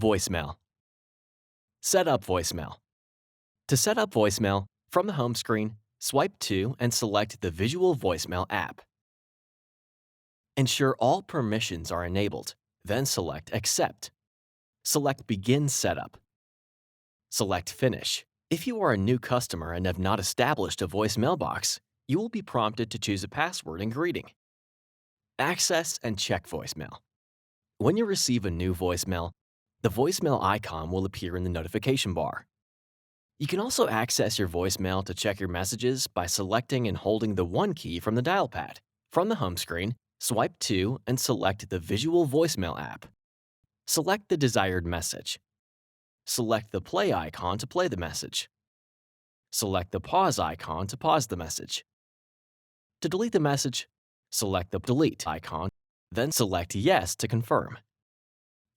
Voicemail. Set up voicemail. To set up voicemail, from the home screen, swipe to and select the Visual Voicemail app. Ensure all permissions are enabled, then select Accept. Select Begin Setup. Select Finish. If you are a new customer and have not established a voicemail box, you will be prompted to choose a password and greeting. Access and check voicemail. When you receive a new voicemail, the voicemail icon will appear in the notification bar. You can also access your voicemail to check your messages by selecting and holding the 1 key from the dial pad. From the home screen, swipe to and select the Visual Voicemail app. Select the desired message. Select the play icon to play the message. Select the pause icon to pause the message. To delete the message, select the delete icon, then select Yes to confirm.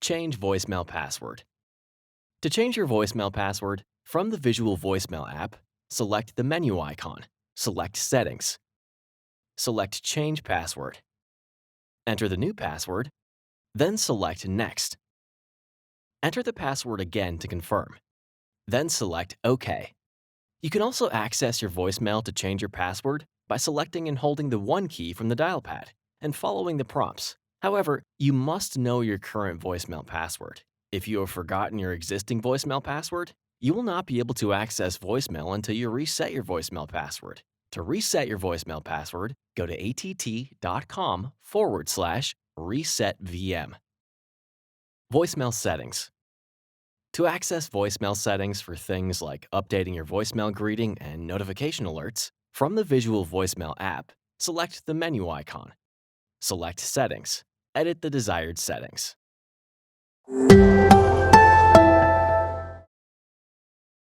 Change voicemail password. To change your voicemail password, from the Visual Voicemail app, select the menu icon, select Settings. Select Change Password. Enter the new password, then select Next. Enter the password again to confirm, then select OK. You can also access your voicemail to change your password by selecting and holding the 1 key from the dial pad and following the prompts. However, you must know your current voicemail password. If you have forgotten your existing voicemail password, you will not be able to access voicemail until you reset your voicemail password. To reset your voicemail password, go to att.com/resetvm. Voicemail settings. To access voicemail settings for things like updating your voicemail greeting and notification alerts, from the Visual Voicemail app, select the menu icon. Select Settings. Edit the desired settings.